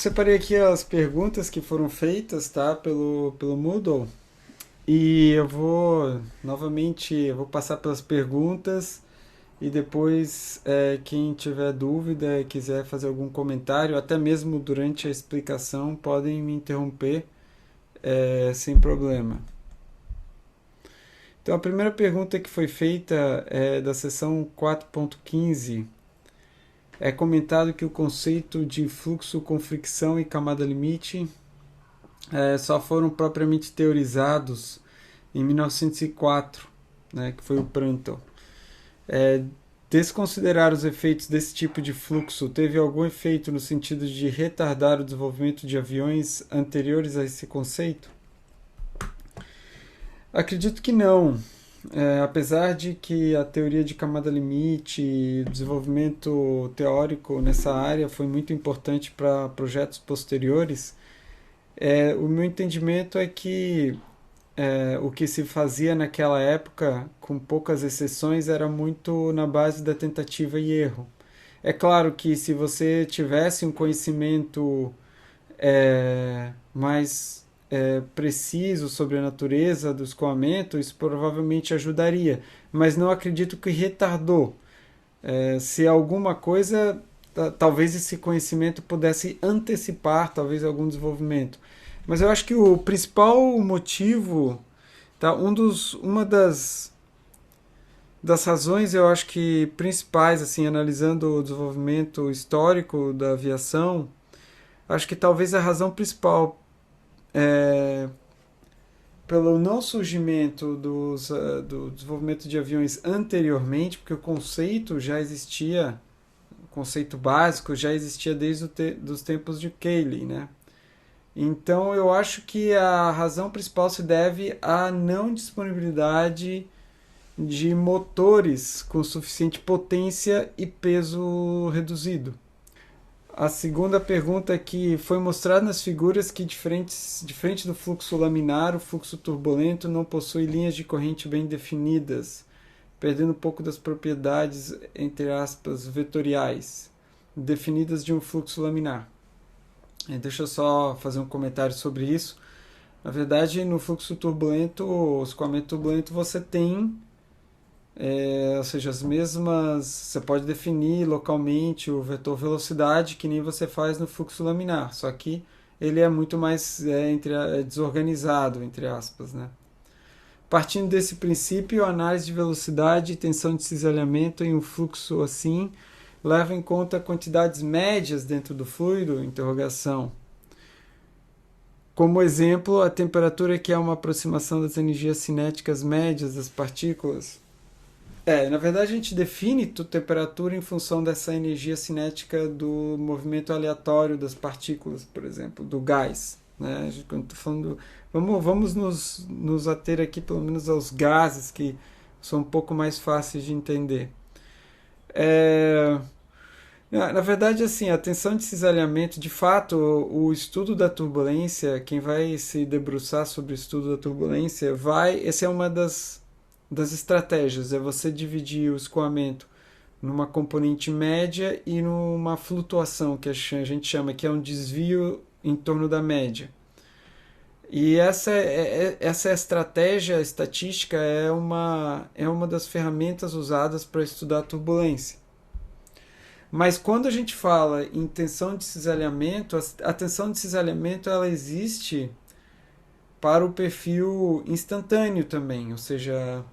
separei aqui as perguntas que foram feitas, tá, pelo Moodle. E eu vou, novamente, eu vou passar pelas perguntas e depois, quem tiver dúvida, quiser fazer algum comentário, até mesmo durante a explicação, podem me interromper, sem problema. Então, a primeira pergunta que foi feita é da seção 4.15. É comentado que o conceito de fluxo com fricção e camada limite só foram propriamente teorizados em 1904, né, que foi o Prandtl. É, Desconsiderar os efeitos desse tipo de fluxo teve algum efeito no sentido de retardar o desenvolvimento de aviões anteriores a esse conceito? Acredito que não. Apesar de que a teoria de camada limite e o desenvolvimento teórico nessa área foi muito importante para projetos posteriores, o meu entendimento é que o que se fazia naquela época, com poucas exceções, era muito na base da tentativa e erro. É claro que se você tivesse um conhecimento mais preciso sobre a natureza do escoamento, isso provavelmente ajudaria, mas não acredito que retardou. Se alguma coisa, talvez esse conhecimento pudesse antecipar talvez algum desenvolvimento. Mas eu acho que o principal motivo, tá, uma das razões, eu acho que principais, assim, analisando o desenvolvimento histórico da aviação, acho que talvez a razão principal é pelo não surgimento do desenvolvimento de aviões anteriormente, porque o conceito já existia, o conceito básico já existia desde os tempos de Cayley, né? Então eu acho que a razão principal se deve à não disponibilidade de motores com suficiente potência e peso reduzido. A segunda pergunta é que foi mostrado nas figuras que, diferente do fluxo laminar, o fluxo turbulento não possui linhas de corrente bem definidas, perdendo um pouco das propriedades, entre aspas, vetoriais, definidas de um fluxo laminar. Deixa eu só fazer um comentário sobre isso. Na verdade, no fluxo turbulento, o escoamento turbulento, você tem, ou seja, as mesmas. Você pode definir localmente o vetor velocidade que nem você faz no fluxo laminar, só que ele é muito mais desorganizado, entre aspas, né? Partindo desse princípio, a análise de velocidade e tensão de cisalhamento em um fluxo assim leva em conta quantidades médias dentro do fluido? Interrogação. Como exemplo, a temperatura que é uma aproximação das energias cinéticas médias das partículas. Na verdade a gente define temperatura em função dessa energia cinética do movimento aleatório das partículas, por exemplo, do gás. Né? Quando estou falando, vamos nos ater aqui pelo menos aos gases, que são um pouco mais fáceis de entender. Na verdade, assim, a tensão de cisalhamento, de fato, o estudo da turbulência, quem vai se debruçar sobre o estudo da turbulência, essa é uma das estratégias, é você dividir o escoamento numa componente média e numa flutuação, que a gente chama, que é um desvio em torno da média. E essa estratégia estatística é uma das ferramentas usadas para estudar a turbulência. Mas quando a gente fala em tensão de cisalhamento, a tensão de cisalhamento ela existe para o perfil instantâneo também, ou seja,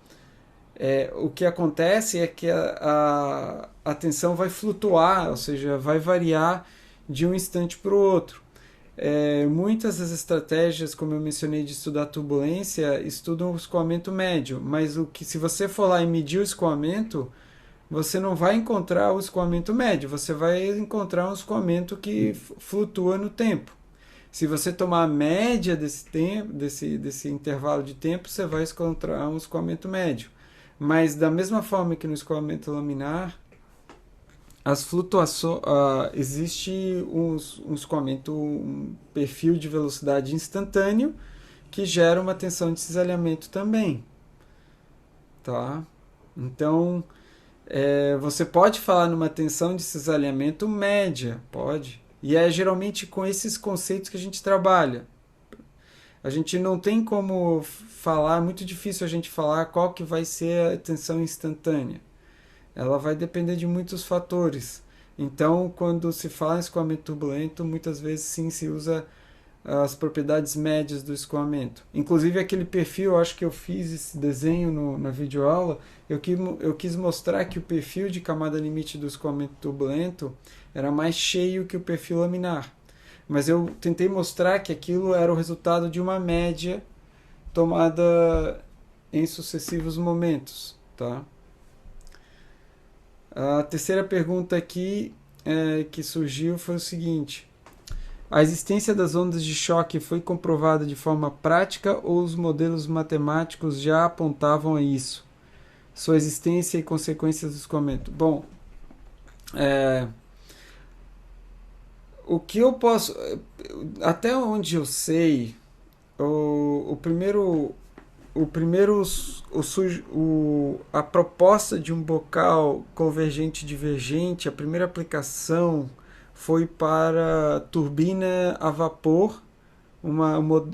o que acontece é que a tensão vai flutuar, ou seja, vai variar de um instante para o outro. Muitas das estratégias, como eu mencionei, de estudar turbulência, estudam o escoamento médio, mas se você for lá e medir o escoamento, você não vai encontrar o escoamento médio, você vai encontrar um escoamento que flutua no tempo. Se você tomar a média desse intervalo de tempo, você vai encontrar um escoamento médio. Mas da mesma forma que no escoamento laminar, as flutuações, existe um escoamento, um perfil de velocidade instantâneo que gera uma tensão de cisalhamento também. Tá? Então, você pode falar numa tensão de cisalhamento média, pode. E é geralmente com esses conceitos que a gente trabalha. A gente não tem como falar, é muito difícil a gente falar qual que vai ser a tensão instantânea. Ela vai depender de muitos fatores. Então, quando se fala em escoamento turbulento, muitas vezes sim se usa as propriedades médias do escoamento. Inclusive aquele perfil, eu acho que eu fiz esse desenho na videoaula, eu quis mostrar que o perfil de camada limite do escoamento turbulento era mais cheio que o perfil laminar. Mas eu tentei mostrar que aquilo era o resultado de uma média tomada em sucessivos momentos. Tá? A terceira pergunta aqui que surgiu foi o seguinte: a existência das ondas de choque foi comprovada de forma prática ou os modelos matemáticos já apontavam a isso? Sua existência e consequências do escoamento. Bom, o que eu posso... Até onde eu sei, a proposta de um bocal convergente divergente, a primeira aplicação foi para turbina a vapor, um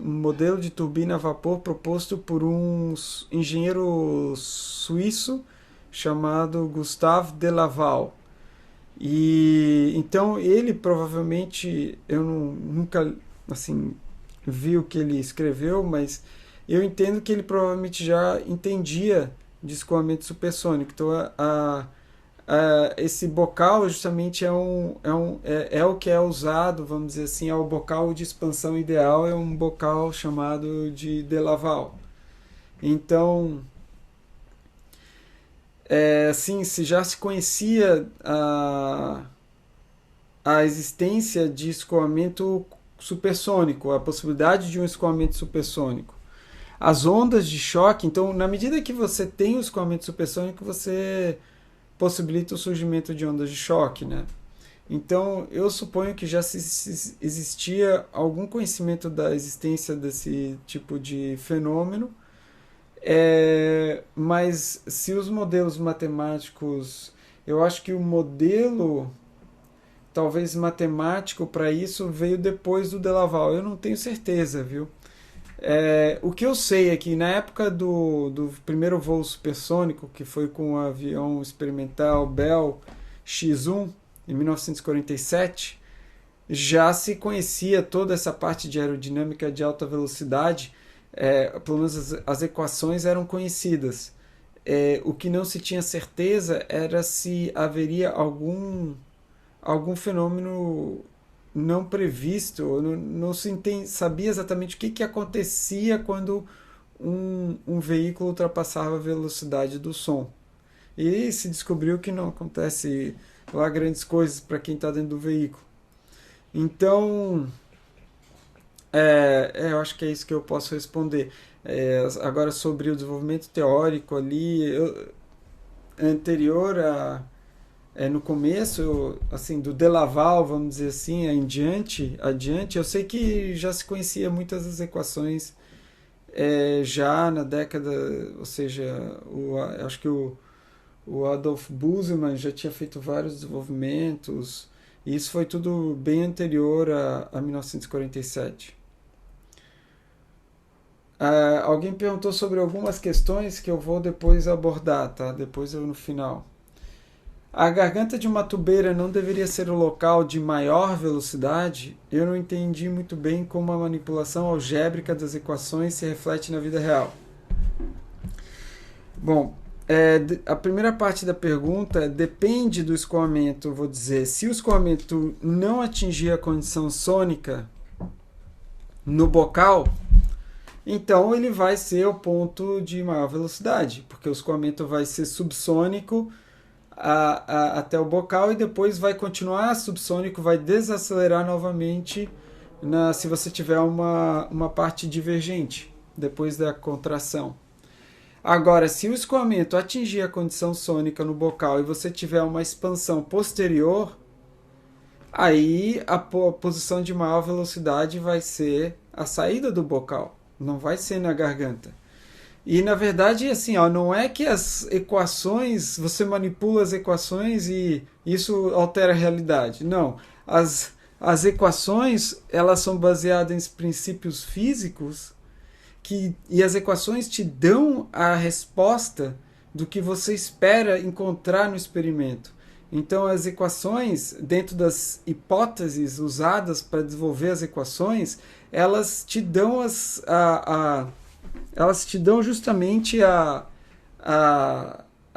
modelo de turbina a vapor proposto por um engenheiro suíço chamado Gustave de Laval. E então ele provavelmente, eu nunca assim vi o que ele escreveu, mas eu entendo que ele provavelmente já entendia de escoamento supersônico. Então esse bocal justamente é o que é usado, vamos dizer assim, é o bocal de expansão ideal, é um bocal chamado de Laval. Então, sim, se já se conhecia a existência de escoamento supersônico, a possibilidade de um escoamento supersônico. As ondas de choque, então, na medida que você tem o escoamento supersônico, você possibilita o surgimento de ondas de choque, né? Então, eu suponho que já existia algum conhecimento da existência desse tipo de fenômeno, mas se os modelos matemáticos... Eu acho que o modelo, talvez matemático, para isso veio depois do de Laval. Eu não tenho certeza, viu? O que eu sei é que na época do primeiro voo supersônico, que foi com o avião experimental Bell X-1, em 1947, já se conhecia toda essa parte de aerodinâmica de alta velocidade, pelo menos as equações eram conhecidas. O que não se tinha certeza era se haveria algum fenômeno não previsto, não se sabia exatamente o que acontecia quando um veículo ultrapassava a velocidade do som. E se descobriu que não acontece lá grandes coisas para quem está dentro do veículo. Então, eu acho que é isso que eu posso responder. Agora, sobre o desenvolvimento teórico ali, anterior a... no começo, assim, do de Laval, vamos dizer assim, adiante, eu sei que já se conhecia muitas das equações já na década, ou seja, acho que o Adolf Busemann já tinha feito vários desenvolvimentos, e isso foi tudo bem anterior a 1947. Alguém perguntou sobre algumas questões que eu vou depois abordar, tá? Depois eu no final. A garganta de uma tubeira não deveria ser o local de maior velocidade? Eu não entendi muito bem como a manipulação algébrica das equações se reflete na vida real. Bom, a primeira parte da pergunta depende do escoamento, vou dizer. Se o escoamento não atingir a condição sônica no bocal, então ele vai ser o ponto de maior velocidade, porque o escoamento vai ser subsônico até o bocal e depois vai continuar subsônico, vai desacelerar novamente se você tiver uma parte divergente depois da contração. Agora, se o escoamento atingir a condição sônica no bocal e você tiver uma expansão posterior, aí a posição de maior velocidade vai ser a saída do bocal, não vai ser na garganta. E, na verdade, assim, não é que as equações, você manipula as equações e isso altera a realidade. Não. As as equações, elas são baseadas em princípios físicos e as equações te dão a resposta do que você espera encontrar no experimento. Então, as equações, dentro das hipóteses usadas para desenvolver as equações, elas te dão elas te dão justamente a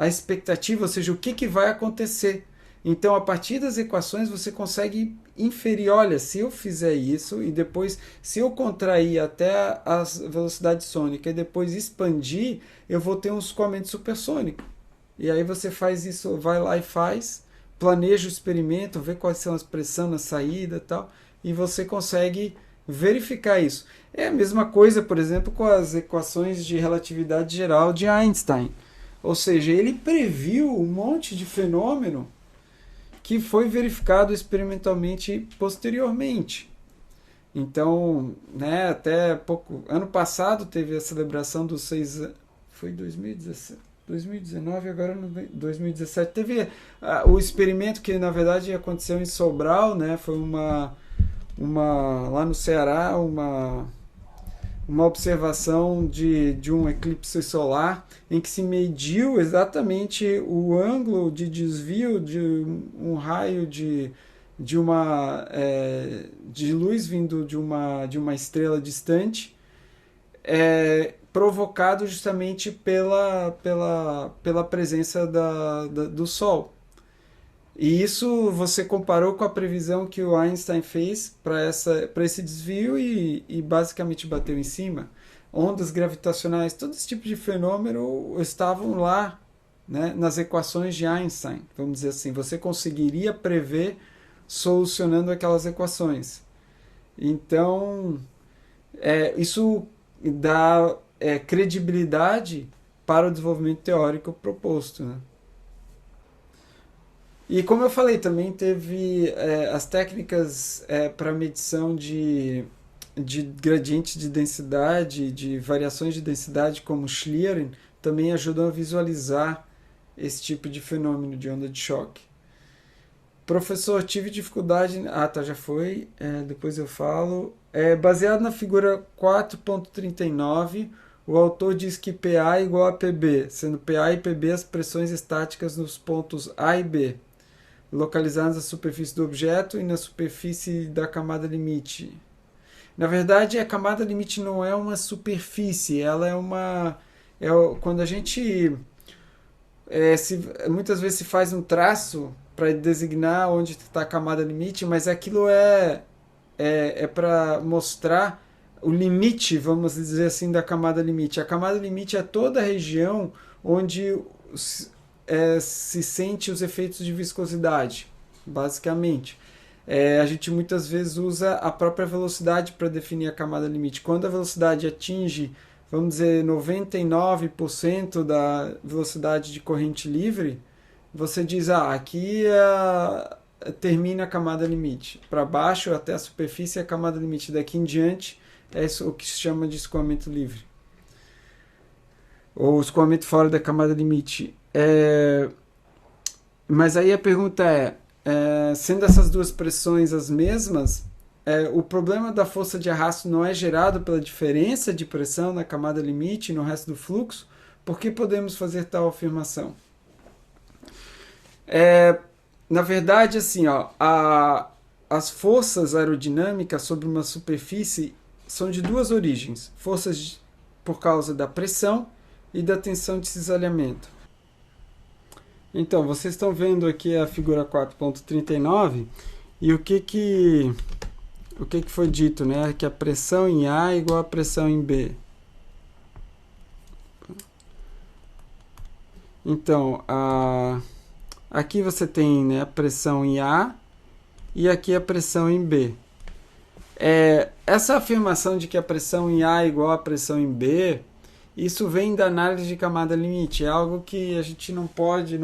expectativa, ou seja, o que vai acontecer. Então, a partir das equações, você consegue inferir, olha, se eu fizer isso e depois, se eu contrair até a velocidade sônica e depois expandir, eu vou ter um escoamento supersônico. E aí você faz isso, vai lá e faz, planeja o experimento, vê quais são as pressões na saída e tal, e você consegue verificar isso. É a mesma coisa, por exemplo, com as equações de relatividade geral de Einstein. Ou seja, ele previu um monte de fenômeno que foi verificado experimentalmente posteriormente. Então, né, até pouco ano passado teve a celebração dos 6 anos, foi 2017, 2019, agora 2017 teve o experimento que na verdade aconteceu em Sobral, né, foi uma lá no Ceará, uma observação de um eclipse solar em que se mediu exatamente o ângulo de desvio de um raio de luz vindo de uma estrela distante, provocado justamente pela presença do Sol. E isso você comparou com a previsão que o Einstein fez para esse desvio e basicamente bateu em cima. Ondas gravitacionais, todo esse tipo de fenômeno estavam lá, né, nas equações de Einstein, vamos dizer assim. Você conseguiria prever solucionando aquelas equações. Então, isso dá credibilidade para o desenvolvimento teórico proposto, né? E como eu falei, também teve as técnicas para medição de gradientes de densidade, de variações de densidade, como Schlieren, também ajudam a visualizar esse tipo de fenômeno de onda de choque. Professor, tive dificuldade... Ah, tá, já foi. Depois eu falo. Baseado na figura 4.39, o autor diz que PA é igual a PB, sendo PA e PB as pressões estáticas nos pontos A e B, localizados na superfície do objeto e na superfície da camada limite. Na verdade, a camada limite não é uma superfície, ela é uma... quando a gente... muitas vezes se faz um traço para designar onde está a camada limite, mas aquilo é para mostrar o limite, vamos dizer assim, da camada limite. A camada limite é toda a região onde se sente os efeitos de viscosidade, basicamente. A gente muitas vezes usa a própria velocidade para definir a camada limite. Quando a velocidade atinge, vamos dizer, 99% da velocidade de corrente livre, você diz, aqui termina a camada limite. Para baixo, até a superfície, é a camada limite. Daqui em diante, é o que se chama de escoamento livre. Ou escoamento fora da camada limite. Mas aí a pergunta sendo essas duas pressões as mesmas, o problema da força de arrasto não é gerado pela diferença de pressão na camada limite e no resto do fluxo? Por que podemos fazer tal afirmação? Na verdade, assim, as forças aerodinâmicas sobre uma superfície são de duas origens. Forças por causa da pressão e da tensão de cisalhamento. Então, vocês estão vendo aqui a figura 4.39 e o que foi dito, né? Que a pressão em A é igual a pressão em B. Então, aqui você tem, né, a pressão em A e aqui a pressão em B. Essa afirmação de que a pressão em A é igual a pressão em B, isso vem da análise de camada limite. É algo que a gente não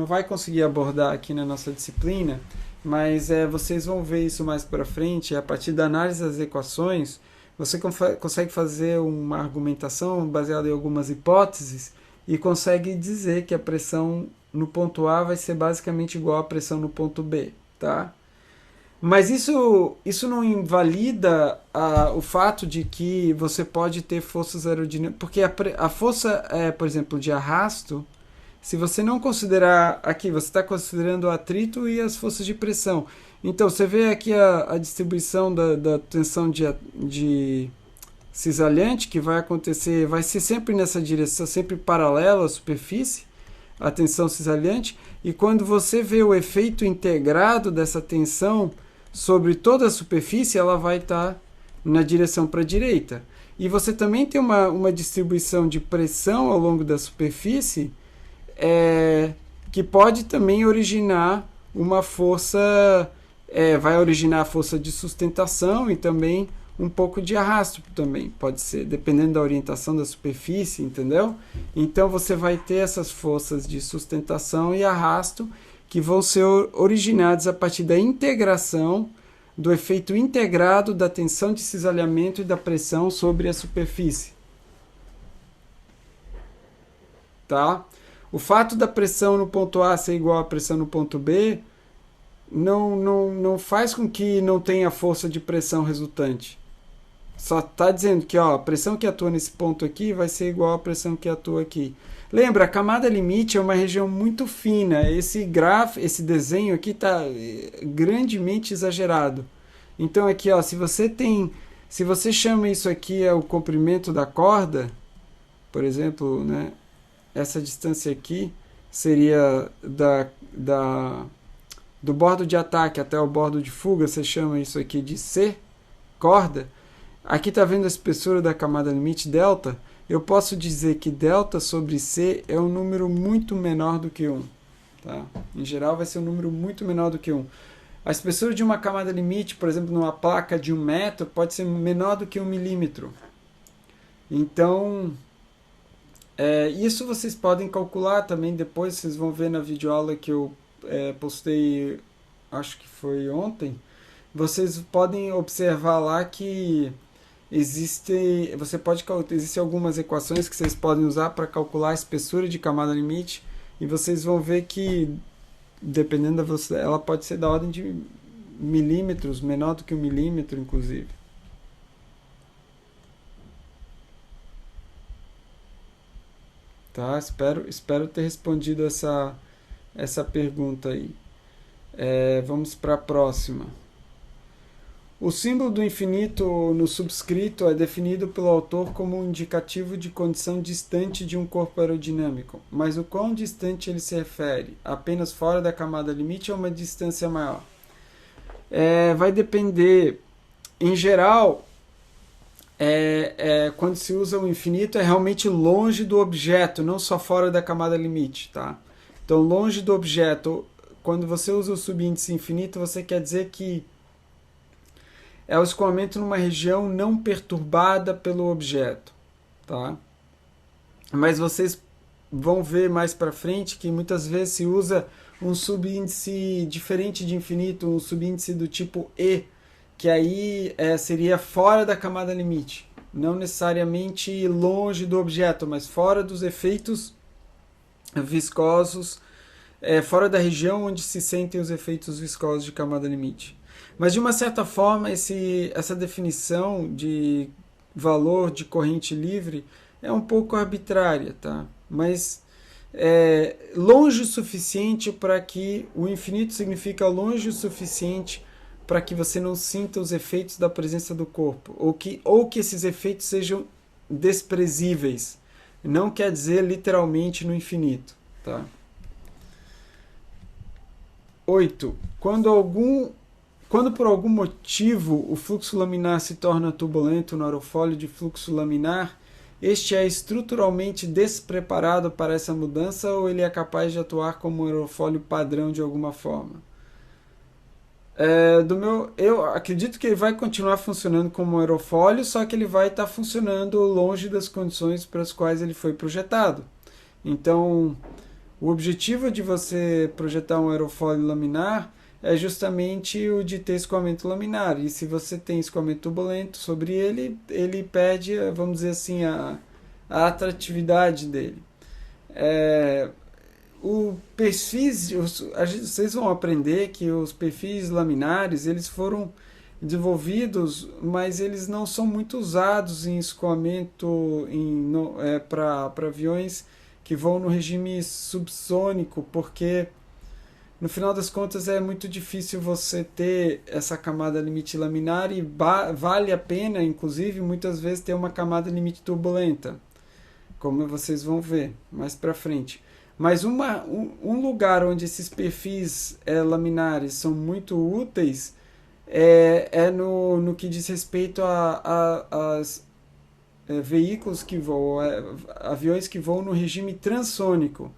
vai conseguir abordar aqui na nossa disciplina, mas vocês vão ver isso mais para frente. A partir da análise das equações, você consegue fazer uma argumentação baseada em algumas hipóteses e consegue dizer que a pressão no ponto A vai ser basicamente igual à pressão no ponto B, tá? Mas isso não invalida o fato de que você pode ter forças aerodinâmicas. Porque a força, por exemplo, de arrasto, se você não considerar aqui, você está considerando o atrito e as forças de pressão. Então, você vê aqui a distribuição da tensão de cisalhante que vai acontecer, vai ser sempre nessa direção, sempre paralela à superfície, a tensão cisalhante. E quando você vê o efeito integrado dessa tensão sobre toda a superfície, ela vai estar na direção para a direita. E você também tem uma distribuição de pressão ao longo da superfície que pode também originar uma força, vai originar a força de sustentação e também um pouco de arrasto também, pode ser, dependendo da orientação da superfície, entendeu? Então você vai ter essas forças de sustentação e arrasto que vão ser originadas a partir da integração, do efeito integrado da tensão de cisalhamento e da pressão sobre a superfície. Tá? O fato da pressão no ponto A ser igual à pressão no ponto B não faz com que não tenha força de pressão resultante. Só está dizendo que a pressão que atua nesse ponto aqui vai ser igual à pressão que atua aqui. Lembra, a camada limite é uma região muito fina. Esse desenho aqui está grandemente exagerado. Então aqui, se você chama isso aqui o comprimento da corda, por exemplo, né, essa distância aqui seria do bordo de ataque até o bordo de fuga, você chama isso aqui de C, corda. Aqui está vendo a espessura da camada limite, delta. Eu posso dizer que delta sobre C é um número muito menor do que 1. Tá? Em geral, vai ser um número muito menor do que 1. A espessura de uma camada limite, por exemplo, numa placa de 1 metro, pode ser menor do que 1 milímetro. Então, isso vocês podem calcular também depois. Vocês vão ver na videoaula que eu postei, acho que foi ontem. Vocês podem observar lá que existem algumas equações que vocês podem usar para calcular a espessura de camada limite, e vocês vão ver que, dependendo da velocidade, ela pode ser da ordem de milímetros, menor do que 1 milímetro, inclusive. Tá? Espero ter respondido essa pergunta aí. Vamos para a próxima. O símbolo do infinito no subscrito é definido pelo autor como um indicativo de condição distante de um corpo aerodinâmico. Mas o quão distante ele se refere? Apenas fora da camada limite ou uma distância maior? Vai depender. Em geral, quando se usa o infinito, é realmente longe do objeto, não só fora da camada limite. Tá? Então, longe do objeto, quando você usa o subíndice infinito, você quer dizer que é o escoamento numa região não perturbada pelo objeto, tá? Mas vocês vão ver mais para frente que muitas vezes se usa um subíndice diferente de infinito, um subíndice do tipo E, que aí seria fora da camada limite, não necessariamente longe do objeto, mas fora dos efeitos viscosos, fora da região onde se sentem os efeitos viscosos de camada limite. Mas, de uma certa forma, essa definição de valor de corrente livre é um pouco arbitrária, tá? Mas longe o suficiente para que o infinito significa longe o suficiente para que você não sinta os efeitos da presença do corpo, ou que esses efeitos sejam desprezíveis. Não quer dizer literalmente no infinito, tá? 8. Quando por algum motivo o fluxo laminar se torna turbulento no aerofólio de fluxo laminar, este é estruturalmente despreparado para essa mudança ou ele é capaz de atuar como um aerofólio padrão de alguma forma? Eu acredito que ele vai continuar funcionando como um aerofólio, só que ele vai estar funcionando longe das condições para as quais ele foi projetado. Então, o objetivo de você projetar um aerofólio laminar é justamente o de ter escoamento laminar. E se você tem escoamento turbulento sobre ele, ele perde, vamos dizer assim, a atratividade dele. o perfis, vocês vão aprender que os perfis laminares eles foram desenvolvidos, mas eles não são muito usados em escoamento para aviões que vão no regime subsônico, porque no final das contas é muito difícil você ter essa camada limite laminar e vale a pena, inclusive, muitas vezes ter uma camada limite turbulenta, como vocês vão ver mais para frente. Mas um lugar onde esses perfis laminares são muito úteis no que diz respeito a veículos que voam, aviões que voam no regime transônico.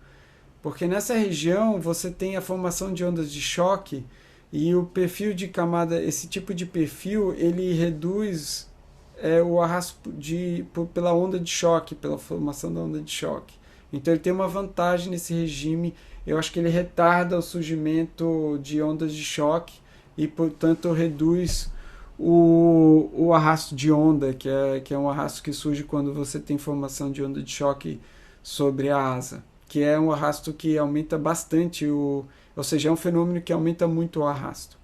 Porque nessa região você tem a formação de ondas de choque e o perfil de camada, esse tipo de perfil, ele reduz o arrasto pela onda de choque, pela formação da onda de choque. Então ele tem uma vantagem nesse regime, eu acho que ele retarda o surgimento de ondas de choque e, portanto, reduz o arrasto de onda, que é um arrasto que surge quando você tem formação de onda de choque sobre a asa, que é um arrasto que aumenta bastante, ou seja, é um fenômeno que aumenta muito o arrasto.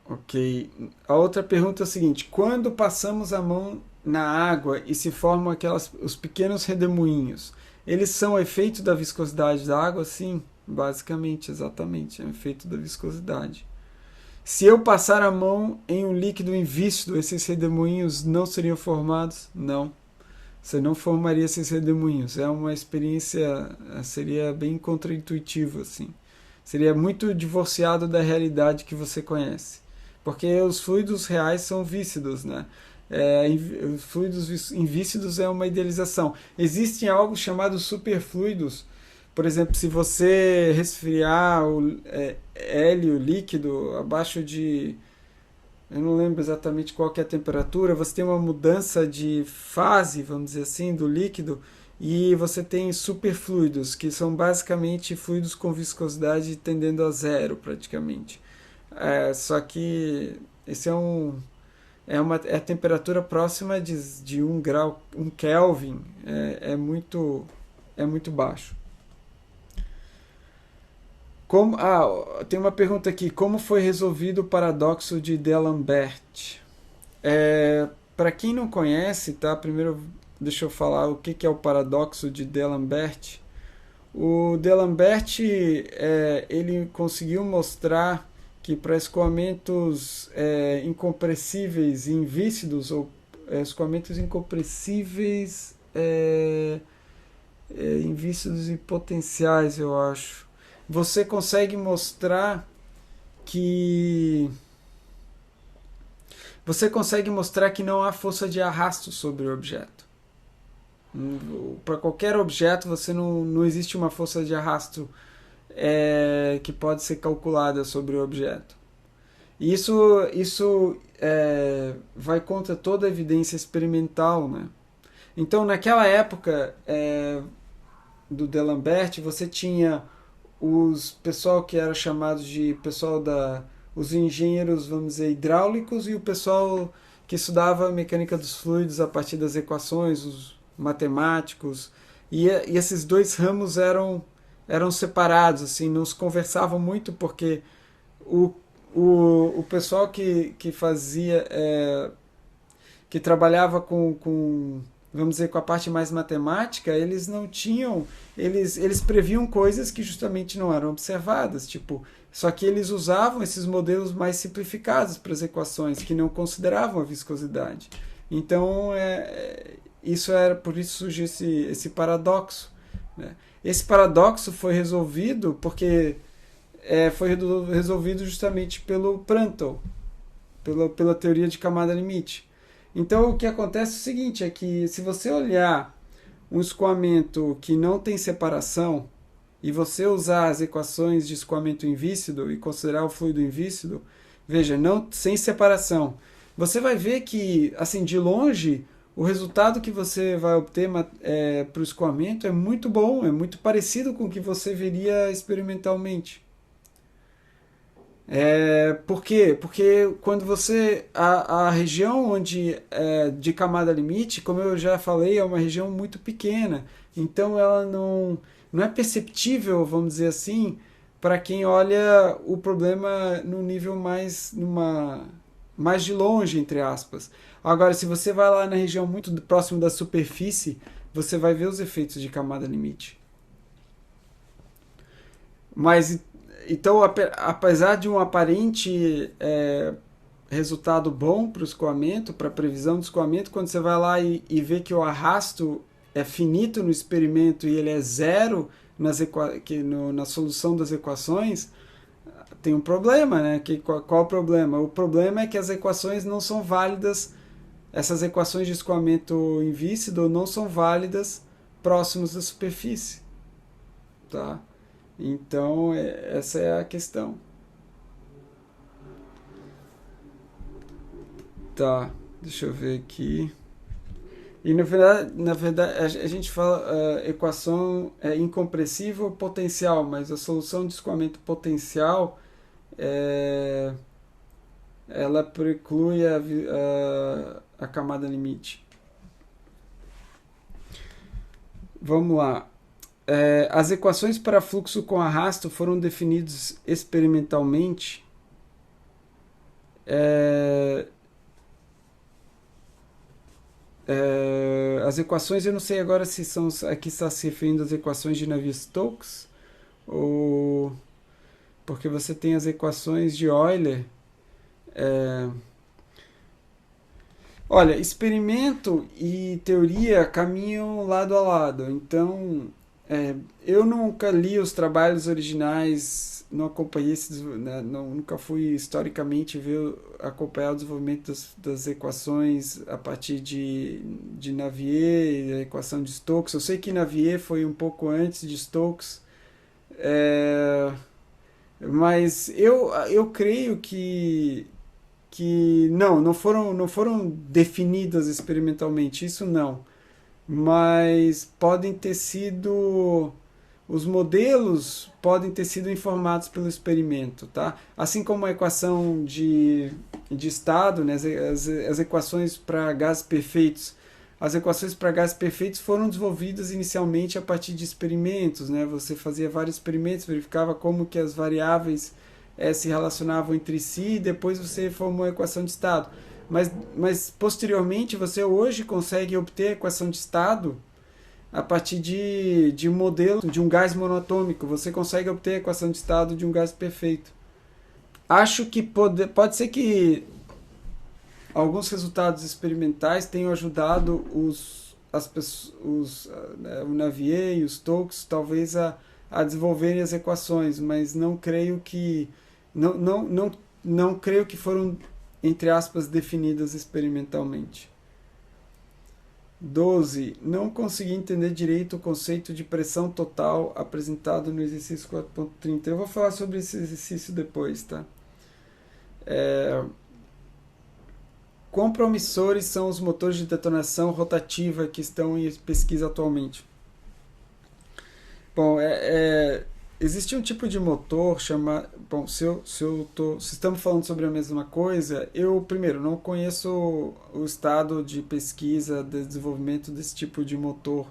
Ok. A outra pergunta é a seguinte: quando passamos a mão na água e se formam os pequenos redemoinhos, eles são efeito da viscosidade da água? Sim, basicamente, exatamente, é um efeito da viscosidade. Se eu passar a mão em um líquido invíscido, esses redemoinhos não seriam formados? Não. Você não formaria esses redemoinhos. É uma experiência, seria bem contraintuitiva, assim. Seria muito divorciado da realidade que você conhece. Porque os fluidos reais são víscidos, né? Os fluidos invíscidos é uma idealização. Existem algo chamado superfluidos. Por exemplo, se você resfriar o hélio líquido abaixo de... eu não lembro exatamente qual que é a temperatura, você tem uma mudança de fase, vamos dizer assim, do líquido, e você tem superfluidos, que são basicamente fluidos com viscosidade tendendo a zero, praticamente. Só que esse é a temperatura próxima de 1 grau, 1 Kelvin, é muito baixo. Tem uma pergunta aqui: como foi resolvido o paradoxo de D'Alembert? Para quem não conhece, tá? Primeiro deixa eu falar o que é o paradoxo de D'Alembert. O D'Alembert ele conseguiu mostrar que para escoamentos incompressíveis e invíscidos, ou escoamentos incompressíveis, invíscidos e potenciais, eu acho, você consegue mostrar que não há força de arrasto sobre o objeto. Para qualquer objeto não existe uma força de arrasto que pode ser calculada sobre o objeto. E isso vai contra toda a evidência experimental, né? Então, naquela época do D'Alembert, você tinha os pessoal que era chamado de os engenheiros, vamos dizer, hidráulicos, e o pessoal que estudava a mecânica dos fluidos a partir das equações, os matemáticos, e esses dois ramos eram separados, assim, não se conversavam muito, porque o pessoal que fazia que trabalhava com vamos dizer, com a parte mais matemática, eles não tinham, eles previam coisas que justamente não eram observadas, tipo, só que eles usavam esses modelos mais simplificados para as equações, que não consideravam a viscosidade. Então, por isso surgiu esse paradoxo, né? Esse paradoxo foi resolvido porque foi resolvido justamente pelo Prandtl, pela teoria de camada limite. Então, o que acontece é o seguinte, é que se você olhar um escoamento que não tem separação e você usar as equações de escoamento invíscido e considerar o fluido invíscido, veja, sem separação, você vai ver que, assim, de longe, o resultado que você vai obter para o escoamento é muito bom, é muito parecido com o que você veria experimentalmente. Por quê? Porque quando você. A região onde de camada limite, como eu já falei, é uma região muito pequena. Então ela não é perceptível, vamos dizer assim, para quem olha o problema no nível mais de longe, entre aspas. Agora, se você vai lá na região muito próximo da superfície, você vai ver os efeitos de camada limite. Mas então, apesar de um aparente resultado bom para o escoamento, para a previsão do escoamento, quando você vai lá e vê que o arrasto é finito no experimento e ele é zero na solução das equações, tem um problema, né? Qual o problema? O problema é que as equações não são válidas, essas equações de escoamento invícido não são válidas próximos da superfície, tá? Então, essa é a questão. Tá, deixa eu ver aqui. E na verdade a gente fala equação incompressível potencial, mas a solução de escoamento potencial é, ela preclui a camada limite. Vamos lá. As equações para fluxo com arrasto foram definidas experimentalmente. As equações, eu não sei agora se são. Aqui está se referindo às equações de Navier-Stokes, ou porque você tem as equações de Euler. É, Olha, experimento e teoria caminham lado a lado. Então, eu nunca li os trabalhos originais, não acompanhei né, nunca fui historicamente acompanhar o desenvolvimento das equações a partir de Navier, a equação de Stokes. Eu sei que Navier foi um pouco antes de Stokes, é, mas eu creio que não foram definidas experimentalmente, isso não. Mas podem ter sido. Os modelos podem ter sido informados pelo experimento, tá? Assim como a equação de estado, né? As equações para gases perfeitos. As equações para gases perfeitos foram desenvolvidas inicialmente a partir de experimentos, né? Você fazia vários experimentos, verificava como que as variáveis se relacionavam entre si e depois você formou a equação de estado. Mas posteriormente você hoje consegue obter a equação de estado a partir de um modelo de um gás monatômico. Você consegue obter a equação de estado de um gás perfeito. Acho que pode ser que alguns resultados experimentais tenham ajudado o Navier e os Stokes talvez a desenvolverem as equações, mas não creio que não creio que foram, entre aspas, definidas experimentalmente. 12. Não consegui entender direito o conceito de pressão total apresentado no exercício 4.30. Eu vou falar sobre esse exercício depois, tá? Quão promissores são os motores de detonação rotativa que estão em pesquisa atualmente? Bom, existe um tipo de motor chamado. Bom, se estamos falando sobre a mesma coisa, eu, primeiro, não conheço o estado de pesquisa, de desenvolvimento desse tipo de motor.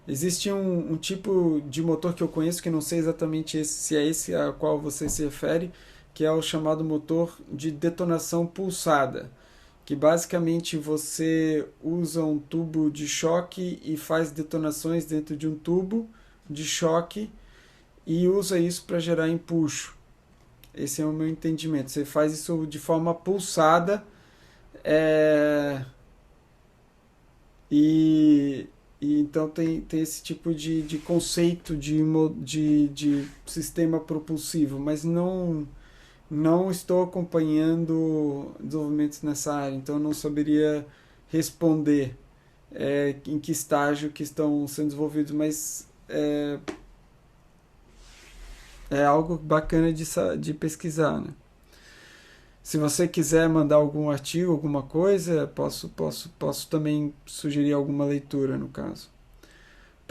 Existe um tipo de motor que eu conheço, que não sei exatamente se é esse a qual você se refere, que é o chamado motor de detonação pulsada, que basicamente você usa um tubo de choque e faz detonações dentro de um tubo de choque e usa isso para gerar empuxo. Esse é o meu entendimento. Você faz isso de forma pulsada e então tem esse tipo de conceito de sistema propulsivo, mas não estou acompanhando desenvolvimentos nessa área, então não saberia responder em que estágio que estão sendo desenvolvidos, mas é algo bacana de pesquisar, né? Se você quiser mandar algum artigo, alguma coisa, posso também sugerir alguma leitura, no caso.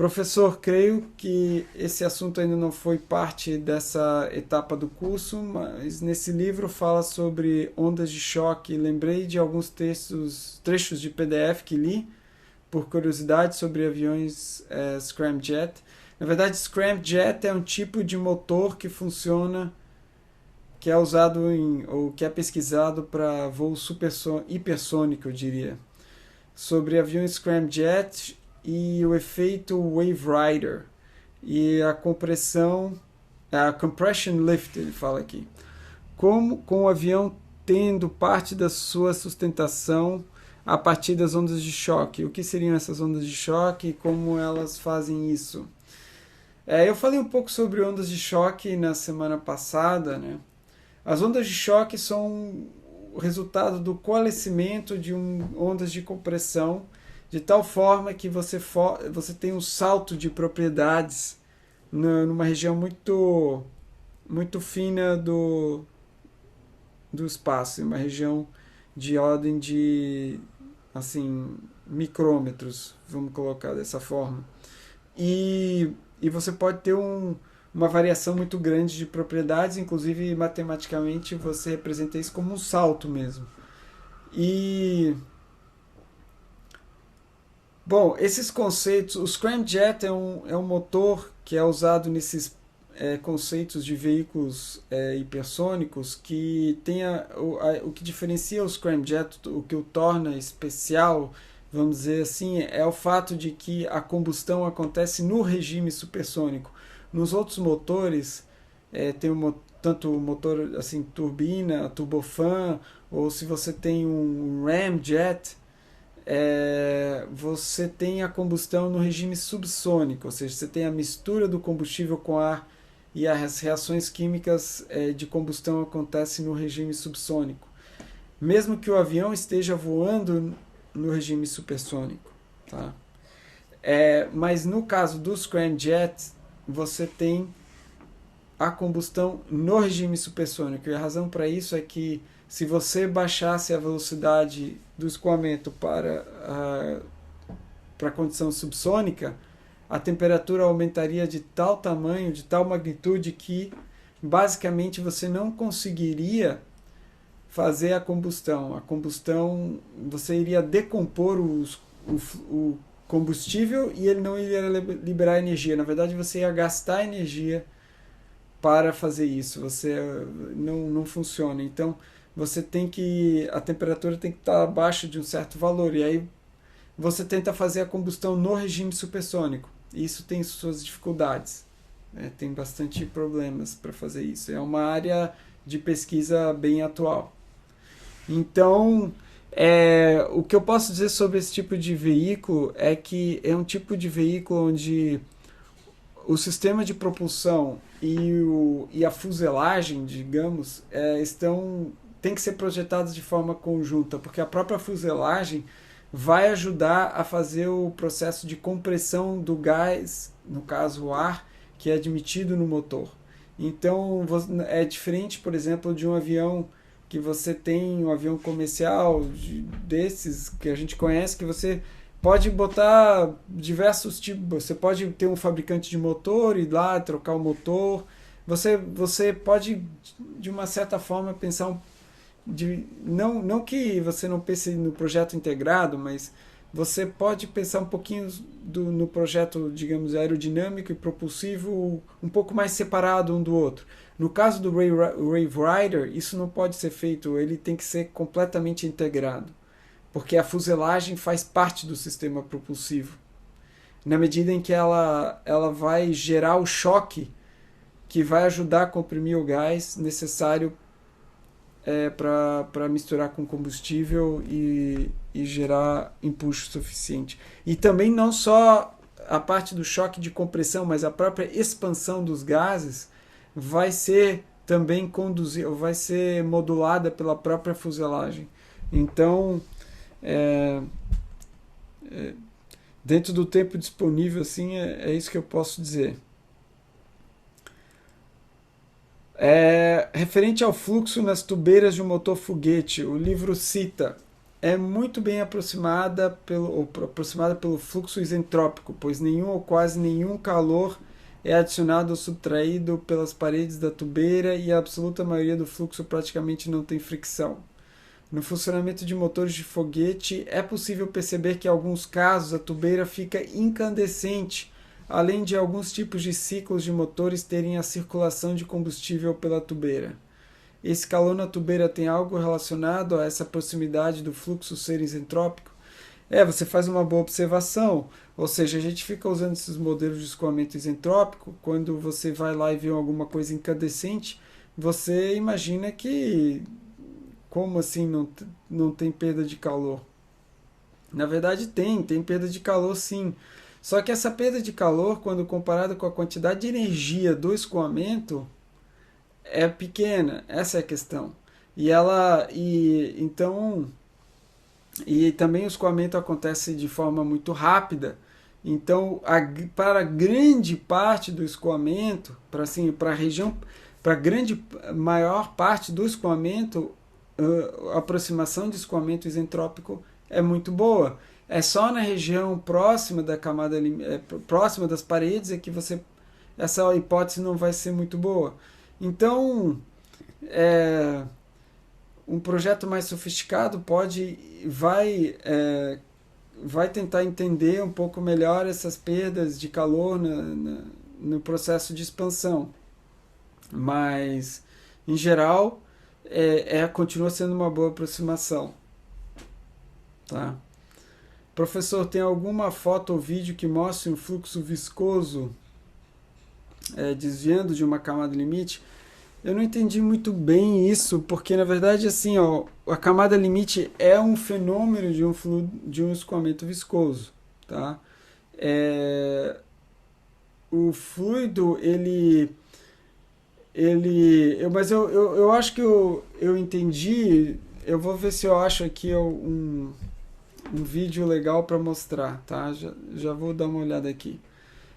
Professor, creio que esse assunto ainda não foi parte dessa etapa do curso, mas nesse livro fala sobre ondas de choque. Lembrei de alguns trechos de PDF que li por curiosidade sobre aviões scramjet. Na verdade, scramjet é um tipo de motor que funciona, que é usado ou que é pesquisado para voo hipersônico, eu diria. Sobre aviões scramjet e o efeito Wave Rider e a compressão, a compression lift, ele fala aqui. Como com o avião tendo parte da sua sustentação a partir das ondas de choque. O que seriam essas ondas de choque e como elas fazem isso? Eu falei um pouco sobre ondas de choque na semana passada, né? As ondas de choque são o resultado do coalescimento de ondas de compressão, de tal forma que você tem um salto de propriedades numa região muito, muito fina do espaço, uma região de ordem de assim, micrômetros, vamos colocar dessa forma. E você pode ter uma variação muito grande de propriedades, inclusive matematicamente você representa isso como um salto mesmo. Bom, esses conceitos, o scramjet é um motor que é usado nesses conceitos de veículos hipersônicos que tem o que diferencia o scramjet, o que o torna especial, vamos dizer assim, é o fato de que a combustão acontece no regime supersônico. Nos outros motores, tem tanto o motor assim, turbina, turbofan, ou se você tem um ramjet, você tem a combustão no regime subsônico, ou seja, você tem a mistura do combustível com ar e as reações químicas de combustão acontecem no regime subsônico. Mesmo que o avião esteja voando no regime supersônico. Tá? Mas no caso do scramjet, você tem a combustão no regime supersônico. E a razão para isso é que se você baixasse a velocidade do escoamento para a condição subsônica, a temperatura aumentaria de tal tamanho, de tal magnitude que basicamente você não conseguiria fazer a combustão. A combustão, você iria decompor o combustível e ele não iria liberar energia. Na verdade, você ia gastar energia para fazer isso. Você não funciona. Então, a temperatura tem que estar abaixo de um certo valor. E aí você tenta fazer a combustão no regime supersônico. Isso tem suas dificuldades. Tem bastante problemas para fazer isso. É uma área de pesquisa bem atual. Então, o que eu posso dizer sobre esse tipo de veículo é que é um tipo de veículo onde o sistema de propulsão e a fuselagem, digamos, tem que ser projetados de forma conjunta, porque a própria fuselagem vai ajudar a fazer o processo de compressão do gás, no caso o ar, que é admitido no motor. Então, é diferente, por exemplo, de um avião que você tem, um avião comercial desses que a gente conhece, que você pode botar diversos tipos. Você pode ter um fabricante de motor, ir lá trocar o motor. Você pode, de uma certa forma, pensar não que você não pense no projeto integrado, mas você pode pensar um pouquinho no projeto, digamos, aerodinâmico e propulsivo um pouco mais separado um do outro. No caso do Wave Rider, isso não pode ser feito, ele tem que ser completamente integrado, porque a fuselagem faz parte do sistema propulsivo. Na medida em que ela vai gerar o choque que vai ajudar a comprimir o gás necessário para misturar com combustível e gerar empuxo suficiente. E também não só a parte do choque de compressão, mas a própria expansão dos gases vai ser também vai ser modulada pela própria fuselagem. Então, dentro do tempo disponível, assim, é isso que eu posso dizer. Referente ao fluxo nas tubeiras de um motor foguete, o livro cita é muito bem aproximada pelo fluxo isentrópico, pois nenhum ou quase nenhum calor é adicionado ou subtraído pelas paredes da tubeira e a absoluta maioria do fluxo praticamente não tem fricção. No funcionamento de motores de foguete, é possível perceber que em alguns casos a tubeira fica incandescente, além de alguns tipos de ciclos de motores terem a circulação de combustível pela tubeira. Esse calor na tubeira tem algo relacionado a essa proximidade do fluxo ser isentrópico? Você faz uma boa observação, ou seja, a gente fica usando esses modelos de escoamento isentrópico, quando você vai lá e vê alguma coisa incandescente, você imagina que, como assim não tem perda de calor? Na verdade tem perda de calor sim, só que essa perda de calor, quando comparada com a quantidade de energia do escoamento, é pequena, essa é a questão. E também o escoamento acontece de forma muito rápida. Então, para grande parte do escoamento, para a região, para a grande maior parte do escoamento, a aproximação de escoamento isentrópico é muito boa. É só na região próxima da camada, próxima das paredes, é que essa hipótese não vai ser muito boa. Então, um projeto mais sofisticado vai tentar entender um pouco melhor essas perdas de calor no processo de expansão. Mas, em geral, continua sendo uma boa aproximação. Tá? Professor, tem alguma foto ou vídeo que mostre um fluxo viscoso desviando de uma camada limite? Eu não entendi muito bem isso, porque na verdade assim, a camada limite é um fenômeno de um escoamento viscoso, tá? O fluido, mas eu acho que eu entendi. Eu vou ver se eu acho aqui um vídeo legal para mostrar, tá? Já vou dar uma olhada aqui.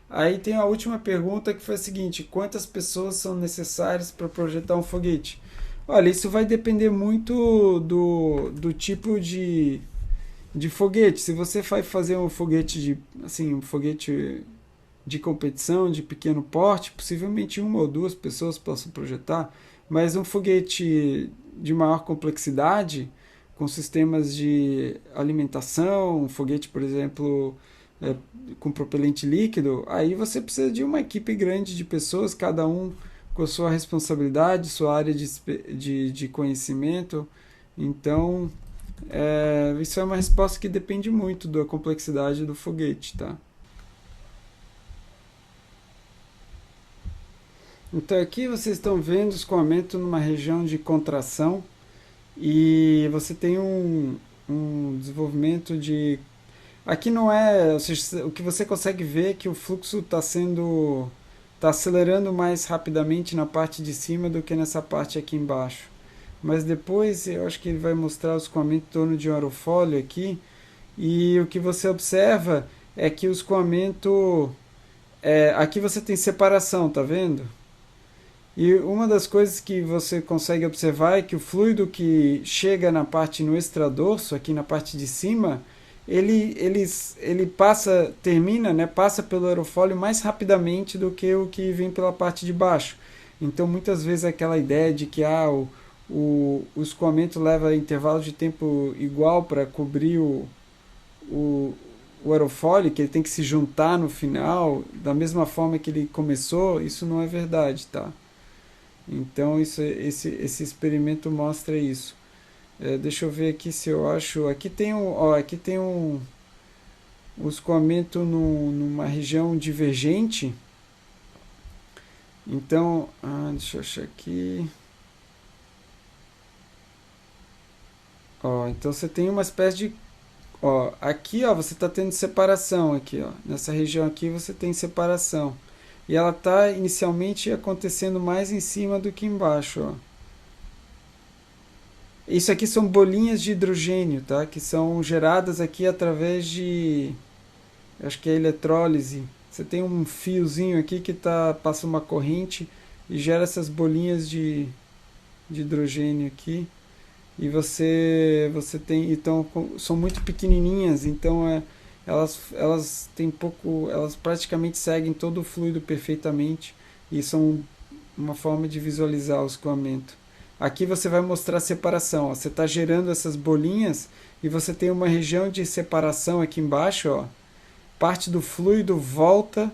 Aí tem a última pergunta, que foi a seguinte: quantas pessoas são necessárias para projetar um foguete? Olha, isso vai depender muito do tipo de foguete. Se você vai fazer um foguete um foguete de competição, de pequeno porte, possivelmente uma ou duas pessoas possam projetar, mas um foguete de maior complexidade, com sistemas de alimentação, um foguete, por exemplo, com propelente líquido, aí você precisa de uma equipe grande de pessoas, cada um com sua responsabilidade, sua área de conhecimento. Então, isso é uma resposta que depende muito da complexidade do foguete, tá? Então aqui vocês estão vendo o escoamento numa região de contração, e você tem um desenvolvimento de... Aqui não é... Ou seja, o que você consegue ver é que o fluxo está acelerando mais rapidamente na parte de cima do que nessa parte aqui embaixo. Mas depois eu acho que ele vai mostrar o escoamento em torno de um aerofólio aqui, e o que você observa é que o escoamento... aqui você tem separação, tá vendo? E uma das coisas que você consegue observar é que o fluido que chega na parte no extradorso, aqui na parte de cima, ele passa pelo aerofólio mais rapidamente do que o que vem pela parte de baixo. Então, muitas vezes aquela ideia de que o escoamento leva intervalo de tempo igual para cobrir o aerofólio, que ele tem que se juntar no final, da mesma forma que ele começou, isso não é verdade, tá? Então esse experimento mostra isso. Deixa eu ver aqui se eu acho. Aqui tem um escoamento numa região divergente. Então, deixa eu achar aqui. Então você tem uma espécie de... aqui você está tendo separação aqui, nessa região aqui você tem separação. E ela está inicialmente acontecendo mais em cima do que embaixo. Isso aqui são bolinhas de hidrogênio, tá? Que são geradas aqui através de... acho que é eletrólise. Você tem um fiozinho aqui que passa uma corrente e gera essas bolinhas de hidrogênio aqui. e você tem, então são muito pequenininhas, então elas têm pouco, elas praticamente seguem todo o fluido perfeitamente e são uma forma de visualizar o escoamento. Aqui você vai mostrar a separação, ó. Você está gerando essas bolinhas e você tem uma região de separação aqui embaixo, ó. Parte do fluido volta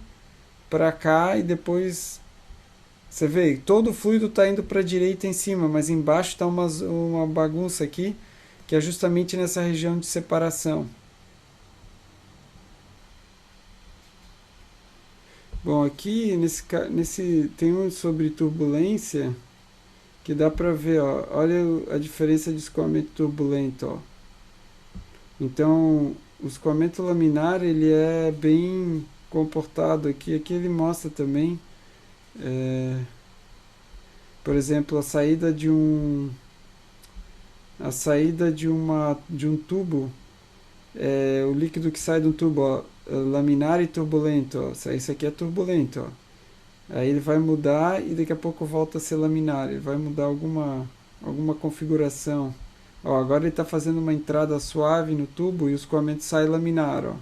para cá e depois você vê, todo o fluido está indo para a direita em cima, mas embaixo está uma bagunça aqui, que é justamente nessa região de separação. Bom, aqui nesse tem um sobre turbulência que dá para ver, ó, olha a diferença de escoamento turbulento, ó. Então, o escoamento laminar ele é bem comportado aqui. Aqui ele mostra também, é, por exemplo, a saída de um tubo, o líquido que sai do tubo, ó, laminar e turbulento, ó. Isso aqui é turbulento, ó. Aí ele vai mudar e daqui a pouco volta a ser laminar. Ele vai mudar alguma configuração. Ó, agora ele está fazendo uma entrada suave no tubo e o escoamento sai laminar, ó.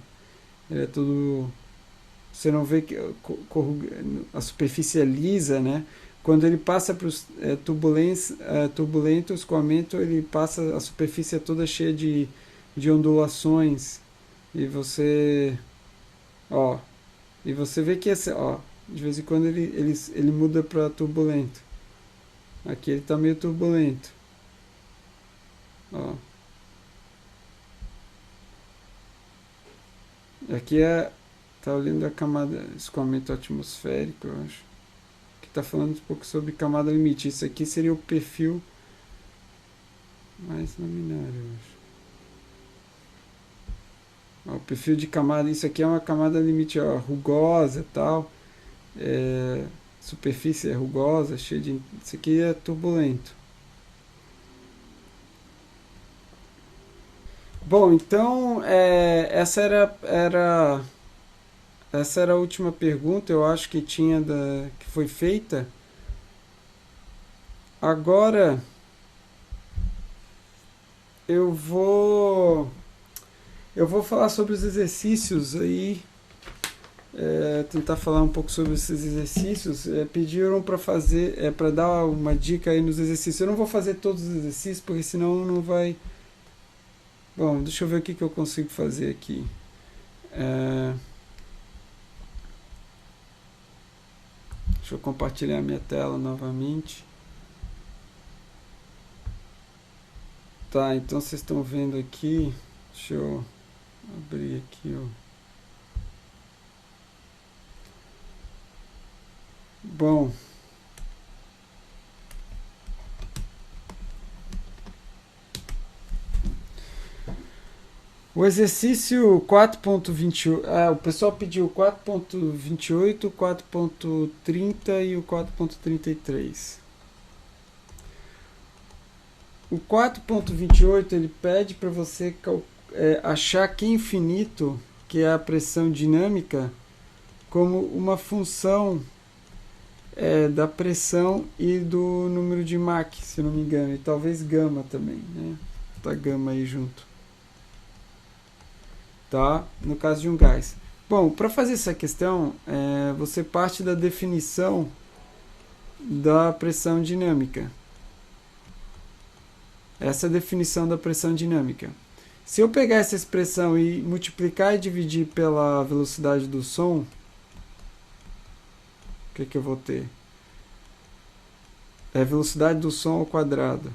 Ele é tudo. Você não vê que a superfície é lisa, né? Quando ele passa para os turbulento, o escoamento, ele passa, a superfície é toda cheia de ondulações. E você, ó, e você vê que esse, ó, de vez em quando ele muda para turbulento. Aqui ele está meio turbulento. Ó. Aqui tá olhando a camada escoamento atmosférico, eu acho. Que está falando um pouco sobre camada limite. Isso aqui seria o perfil mais laminar, eu acho. Ó, o perfil de camada, isso aqui é uma camada limite, ó, rugosa e tal. Superfície é rugosa, cheia de. Isso aqui é turbulento. Bom, então essa era a última pergunta, eu acho que que foi feita. Agora eu vou falar sobre os exercícios aí, tentar falar um pouco sobre esses exercícios. Pediram para fazer, para dar uma dica aí nos exercícios. Eu não vou fazer todos os exercícios porque senão não vai. Bom, deixa eu ver o que eu consigo fazer aqui. Deixa eu compartilhar minha tela novamente. Tá, então vocês estão vendo aqui. Deixa eu abrir aqui, ó. Bom, o exercício 4.28, o pessoal pediu 4.28, 4.30 e o 4.33. O 4.28 ele pede para você achar Q infinito, que é a pressão dinâmica, como uma função da pressão e do número de Mach, se não me engano, e talvez gama também, né? Tá gama aí junto. Tá? No caso de um gás. Bom, para fazer essa questão, você parte da definição da pressão dinâmica. Essa é a definição da pressão dinâmica. Se eu pegar essa expressão e multiplicar e dividir pela velocidade do som, o que eu vou ter? É a velocidade do som ao quadrado.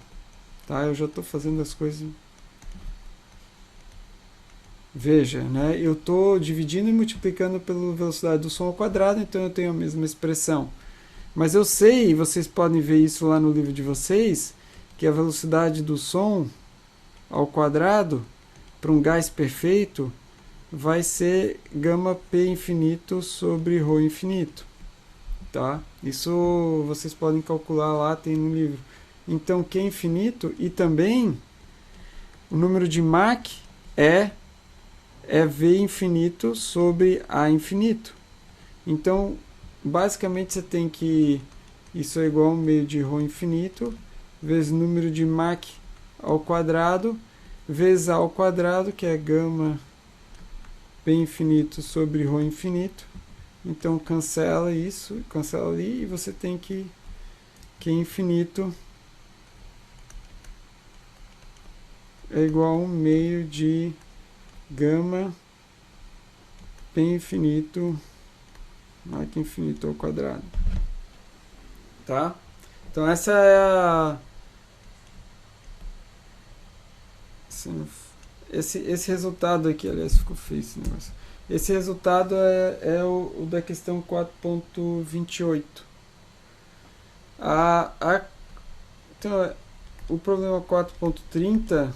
Tá? Eu já estou fazendo as coisas. Veja, né? Eu estou dividindo e multiplicando pela velocidade do som ao quadrado, então eu tenho a mesma expressão. Mas eu sei, e vocês podem ver isso lá no livro de vocês, que a velocidade do som ao quadrado para um gás perfeito vai ser gama P infinito sobre ρ infinito. Tá? Isso vocês podem calcular lá, tem no livro. Então Q infinito e também o número de Mach é V infinito sobre A infinito. Então, basicamente você tem que isso é igual a 1/2 de ρ infinito vezes o número de Mach ao quadrado, vezes A ao quadrado, que é gama P infinito sobre ρ infinito. Então cancela isso, cancela ali, e você tem que infinito é igual a 1 meio de gama P infinito, que infinito ao quadrado. Tá? Então essa é a... Esse resultado aqui, aliás, ficou feio esse negócio. Esse resultado é o da questão 4.28. Então, o problema 4.30,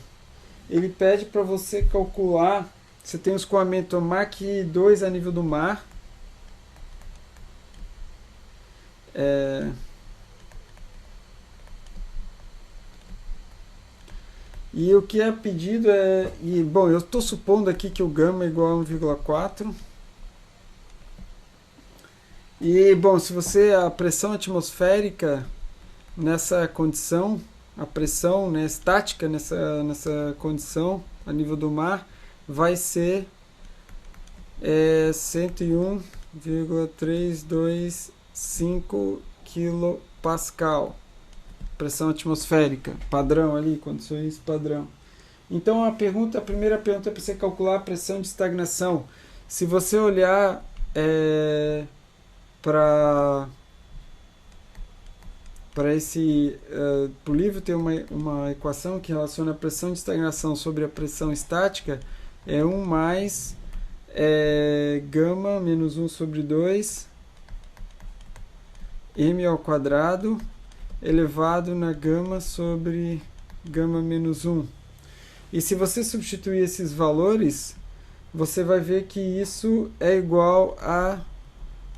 ele pede para você calcular, você tem o escoamento Mach 2 a nível do mar, e o que é pedido é... bom, eu estou supondo aqui que o gama é igual a 1,4. E, bom, se você... A pressão atmosférica nessa condição, a pressão, né, estática nessa condição, a nível do mar, vai ser 101,325 kPa. Pressão atmosférica, padrão ali, condições padrão. Então a primeira pergunta é para você calcular a pressão de estagnação. Se você olhar para o livro, tem uma equação que relaciona a pressão de estagnação sobre a pressão estática, é 1 mais gama menos 1 sobre 2 m ao quadrado elevado na gama sobre gama menos 1. E se você substituir esses valores, você vai ver que isso é igual a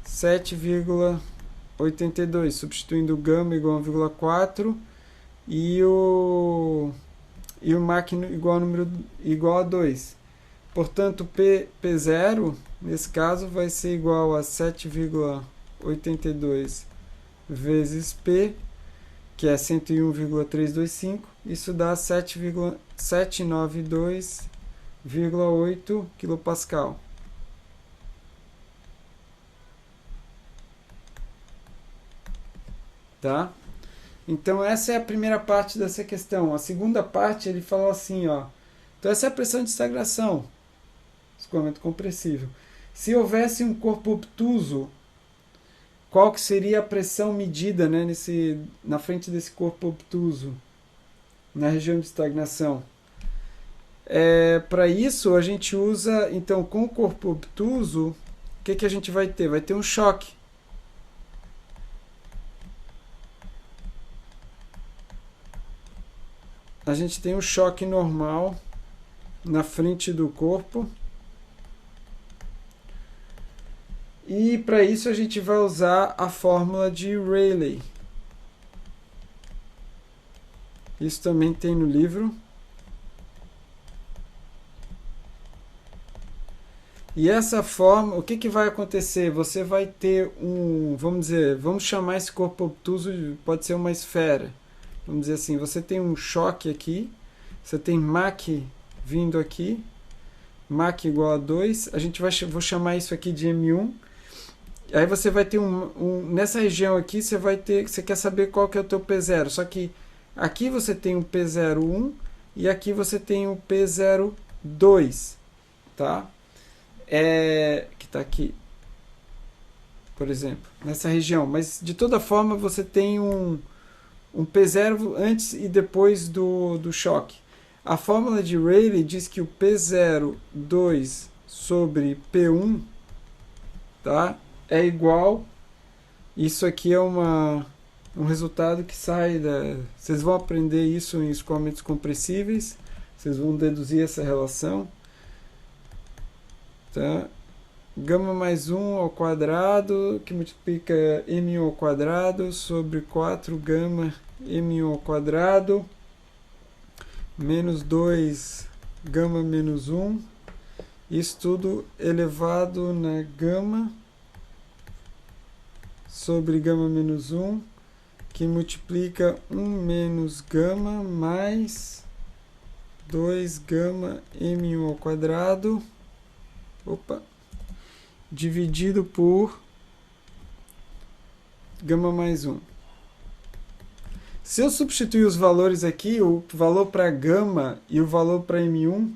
7,82, substituindo o gama igual a 1,4 e o Mach igual a 2. Portanto, P0, nesse caso, vai ser igual a 7,82 vezes P, que é 101,325, isso dá 792,8 kPa. Tá? Então essa é a primeira parte dessa questão. A segunda parte ele falou assim, ó. Então essa é a pressão de estagnação, escoamento compressível. Se houvesse um corpo obtuso, qual que seria a pressão medida, né, na frente desse corpo obtuso, na região de estagnação? Para isso, a gente usa, então, com o corpo obtuso, o que a gente vai ter? Vai ter um choque. A gente tem um choque normal na frente do corpo. E para isso a gente vai usar a fórmula de Rayleigh. Isso também tem no livro. E essa fórmula, o que vai acontecer? Você vai ter vamos chamar esse corpo obtuso, pode ser uma esfera. Vamos dizer assim, você tem um choque aqui, você tem Mach vindo aqui, Mach igual a 2, vou chamar isso aqui de M1. Aí você vai ter nessa região aqui, você quer saber qual que é o teu P0, só que aqui você tem um P01 e aqui você tem um P02, tá? Que está aqui, por exemplo, nessa região. Mas de toda forma você tem um P0 antes e depois do choque. A fórmula de Rayleigh diz que o P02 sobre P1, tá? É igual, isso aqui é um resultado que sai vocês vão aprender isso em escoamentos compressíveis, vocês vão deduzir essa relação, tá? Gama mais 1 ao quadrado, que multiplica M1 ao quadrado sobre 4 gama M1 ao quadrado, menos 2 gama menos 1, isso tudo elevado na gama sobre gama menos 1, que multiplica 1 menos gama mais 2 gama M1 ao quadrado, opa, dividido por gama mais 1. Se eu substituir os valores aqui, o valor para gama e o valor para M1,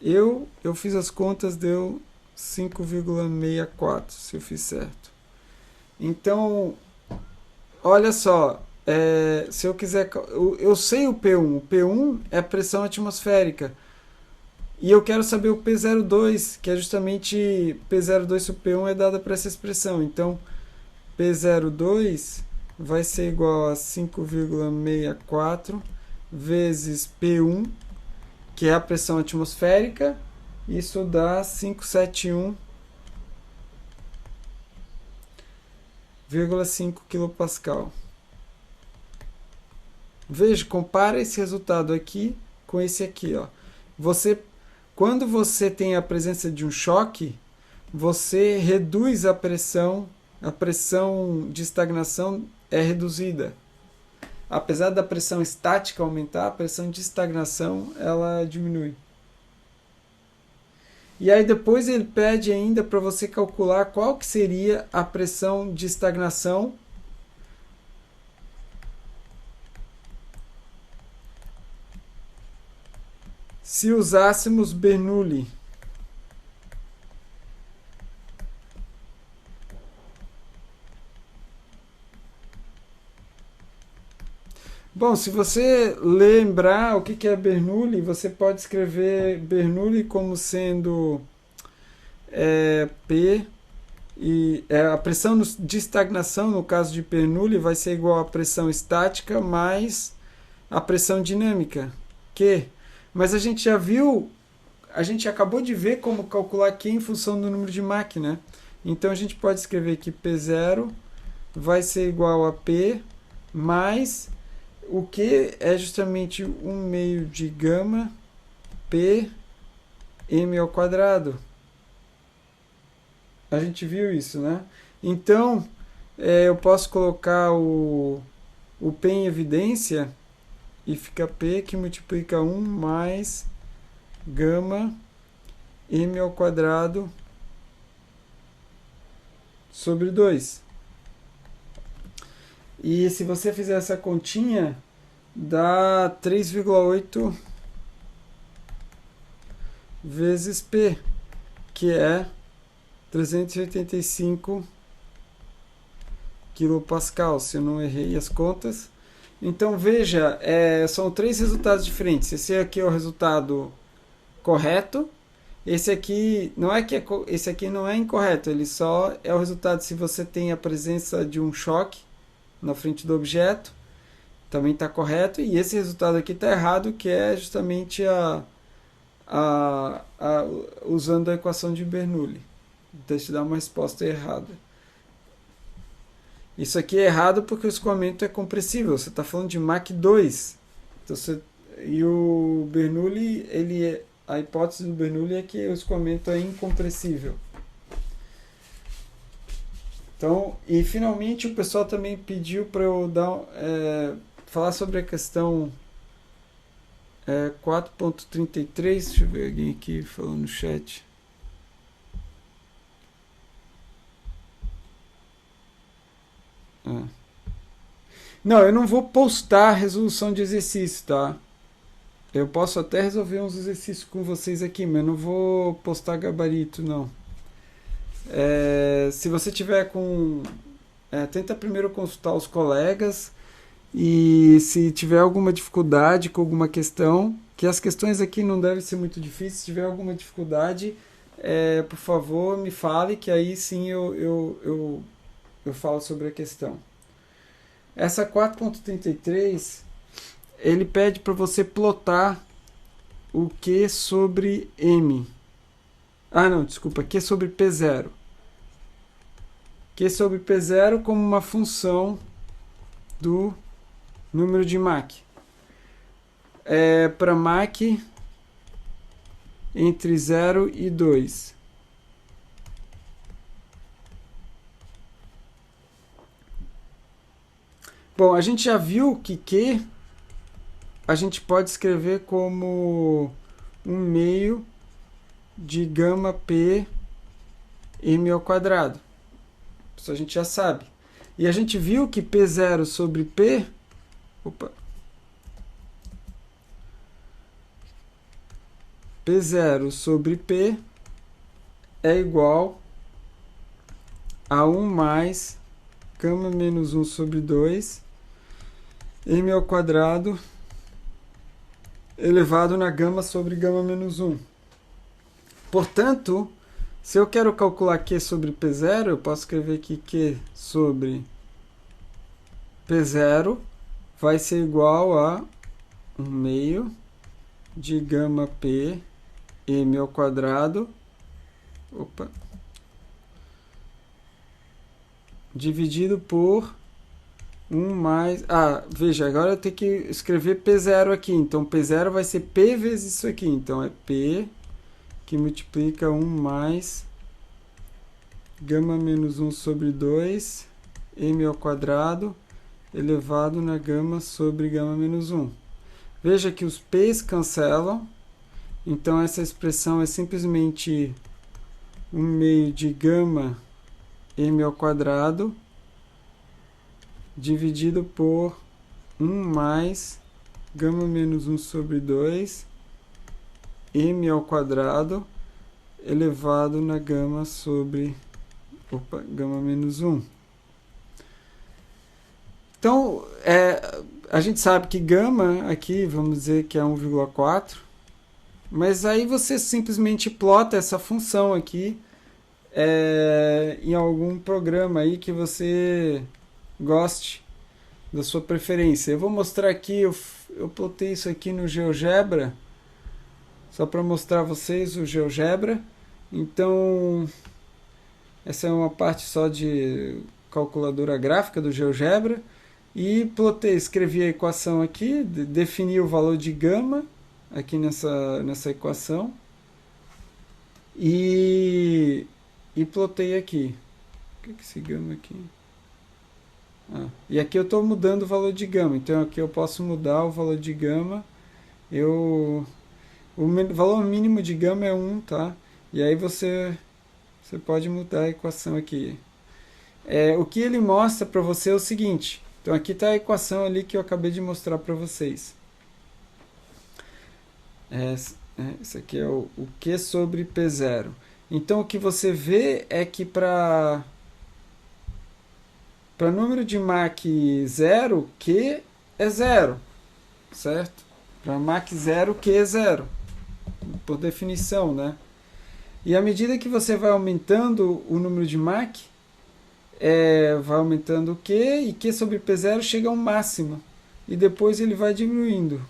eu fiz as contas, deu 5,64, se eu fiz certo. Então, olha só, se eu quiser, eu sei o P1. O P1 é a pressão atmosférica. E eu quero saber o P02, que é justamente P02 sobre P1 é dada para essa expressão. Então, P02 vai ser igual a 5,64 vezes P1, que é a pressão atmosférica. Isso dá 571,5 kPa. Veja, compara esse resultado aqui com esse aqui, ó. Quando você tem a presença de um choque, você reduz a pressão de estagnação é reduzida. Apesar da pressão estática aumentar, a pressão de estagnação ela diminui. E aí depois ele pede ainda para você calcular qual que seria a pressão de estagnação se usássemos Bernoulli. Bom, se você lembrar o que é Bernoulli, você pode escrever Bernoulli como sendo P e a pressão de estagnação, no caso de Bernoulli, vai ser igual à pressão estática mais a pressão dinâmica, Q. Mas a gente já viu, a gente acabou de ver como calcular Q em função do número de Mach, né? Então a gente pode escrever que P0 vai ser igual a P mais o que é justamente 1/2 de gama P M ao quadrado. A gente viu isso, né? Então, eu posso colocar o P em evidência e fica P que multiplica 1 mais gama M ao quadrado sobre 2. E se você fizer essa continha, dá 3,8 vezes P, que é 385 kPa, se eu não errei as contas. Então veja, são 3 resultados diferentes. Esse aqui é o resultado correto. Esse aqui não é esse aqui não é incorreto, ele só é o resultado se você tem a presença de um choque na frente do objeto, também está correto, e esse resultado aqui está errado, que é justamente usando a equação de Bernoulli. Então, te dá uma resposta errada. Isso aqui é errado porque o escoamento é compressível, você está falando de Mach 2. Então, e o Bernoulli, a hipótese do Bernoulli é que o escoamento é incompressível. Então, e finalmente o pessoal também pediu para eu falar sobre a questão 4.33. Deixa eu ver alguém aqui falando no chat. Não, eu não vou postar a resolução de exercício, tá? Eu posso até resolver uns exercícios com vocês aqui, mas não vou postar gabarito, não. Se você tiver com... tenta primeiro consultar os colegas e se tiver alguma dificuldade com alguma questão, que as questões aqui não devem ser muito difíceis, se tiver alguma dificuldade, por favor, me fale, que aí sim eu falo sobre a questão. Essa 4.33, ele pede para você plotar o Q sobre M. Q sobre P0. Q sobre P0 como uma função do número de Mach. Para Mach entre 0 e 2. Bom, a gente já viu que Q a gente pode escrever como 1/2 de gama P m ao quadrado. Isso a gente já sabe. E a gente viu que P0 sobre P... P0 sobre P é igual a 1 mais gama menos 1 sobre 2 m ao quadrado elevado na gama sobre gama menos 1. Portanto, se eu quero calcular Q sobre P0, eu posso escrever que Q sobre P0 vai ser igual a 1/2 de gama P m ao quadrado dividido por 1 mais... veja, agora eu tenho que escrever P0 aqui. Então, P0 vai ser P vezes isso aqui. Então, é P que multiplica 1 mais gama menos 1 sobre 2 m ao quadrado elevado na gama sobre gama menos 1. Veja que os P's cancelam. Então, essa expressão é simplesmente 1/2 de gama m ao quadrado dividido por 1 mais gama menos 1 sobre 2 m ao quadrado elevado na gama sobre gama menos 1. Então, a gente sabe que gama aqui, vamos dizer que é 1,4, mas aí você simplesmente plota essa função aqui em algum programa aí que você goste da sua preferência. Eu vou mostrar aqui, eu plotei isso aqui no GeoGebra, só para mostrar a vocês o GeoGebra. Então, essa é uma parte só de calculadora gráfica do GeoGebra. E plotei, escrevi a equação aqui, defini o valor de gama aqui nessa equação. E plotei aqui. O que é esse gama aqui? E aqui eu estou mudando o valor de gama. Então aqui eu posso mudar o valor de gama. O valor mínimo de gama é 1, tá? E aí você pode mudar a equação aqui. O que ele mostra para você é o seguinte. Então aqui está a equação ali que eu acabei de mostrar para vocês. Isso aqui é o Q sobre P0. Então o que você vê é que para número de Mach 0, Q é 0, certo? Para Mach 0, Q é 0, por definição, né? E à medida que você vai aumentando o número de Mach, vai aumentando o Q, e Q sobre P0 chega ao máximo, e depois ele vai diminuindo,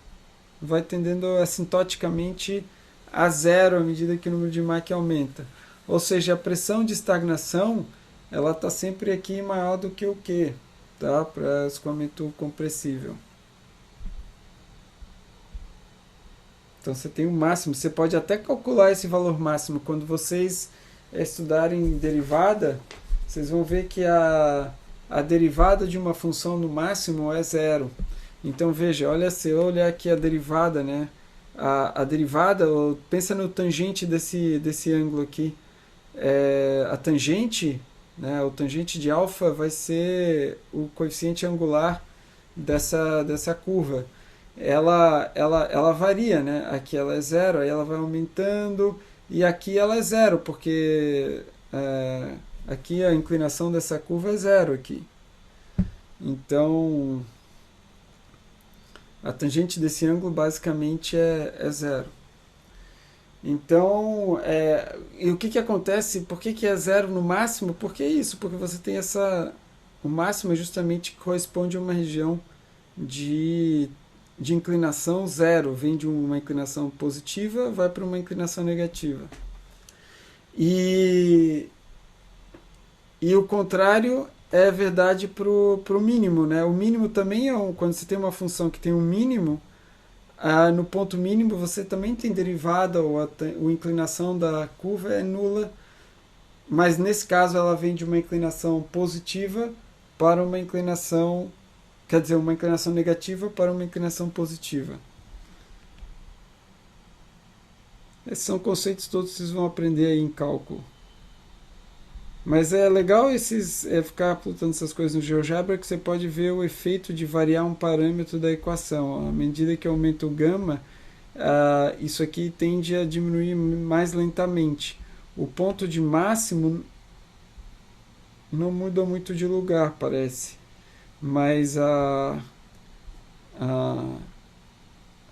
vai tendendo assintoticamente a 0 à medida que o número de Mach aumenta. Ou seja, a pressão de estagnação ela está sempre aqui maior do que o Q, tá? Para escoamento compressível. Então você tem o máximo, você pode até calcular esse valor máximo. Quando vocês estudarem derivada, vocês vão ver que a derivada de uma função no máximo é 0. Então veja, se eu olhar aqui a derivada, né? A derivada, pensa no tangente desse ângulo aqui. A tangente, né, o tangente de alfa vai ser o coeficiente angular dessa curva. Ela varia, né? Aqui ela é 0, aí ela vai aumentando, e aqui ela é 0, porque aqui a inclinação dessa curva é 0 aqui. Então, a tangente desse ângulo basicamente é 0. Então, e o que acontece? Por que é 0 no máximo? Porque é isso, porque você tem o máximo é justamente que corresponde a uma região de inclinação 0, vem de uma inclinação positiva, vai para uma inclinação negativa. E o contrário é verdade para o mínimo, né? O mínimo também quando você tem uma função que tem um mínimo, no ponto mínimo você também tem derivada, ou a inclinação da curva é nula, mas nesse caso ela vem de uma inclinação positiva para uma inclinação, quer dizer, uma inclinação negativa para uma inclinação positiva. Esses são conceitos todos que vocês vão aprender aí em cálculo. Mas é legal ficar plotando essas coisas no GeoGebra, que você pode ver o efeito de variar um parâmetro da equação. À medida que aumenta o gama, isso aqui tende a diminuir mais lentamente. O ponto de máximo não muda muito de lugar, parece. Mas a,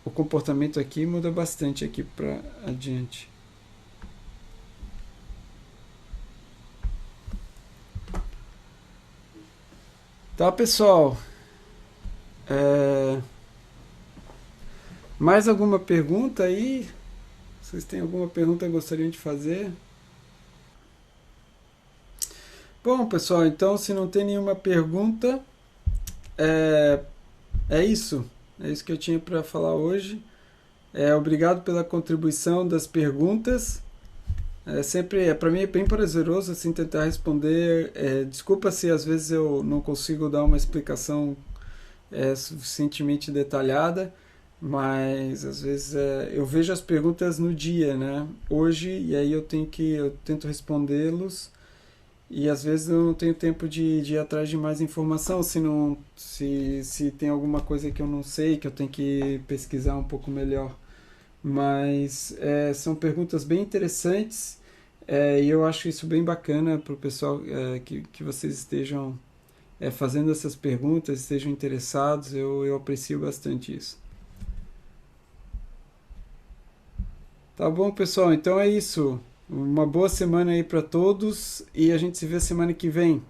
o comportamento aqui muda bastante aqui para adiante. Tá, pessoal? É, mais alguma pergunta aí? Vocês têm alguma pergunta que gostariam de fazer? Bom, pessoal, então se não tem nenhuma pergunta, é, é isso. É isso que eu tinha para falar hoje. Obrigado pela contribuição das perguntas. Para mim é bem prazeroso assim tentar responder. Desculpa se às vezes eu não consigo dar uma explicação suficientemente detalhada, mas às vezes eu vejo as perguntas no dia, né? Hoje, e aí eu tento respondê-los, e às vezes eu não tenho tempo de ir atrás de mais informação, se tem alguma coisa que eu não sei, que eu tenho que pesquisar um pouco melhor. Mas são perguntas bem interessantes, e eu acho isso bem bacana para o pessoal, que vocês estejam fazendo essas perguntas, estejam interessados. Eu aprecio bastante isso. Tá bom, pessoal? Então é isso. Uma boa semana aí para todos e a gente se vê semana que vem.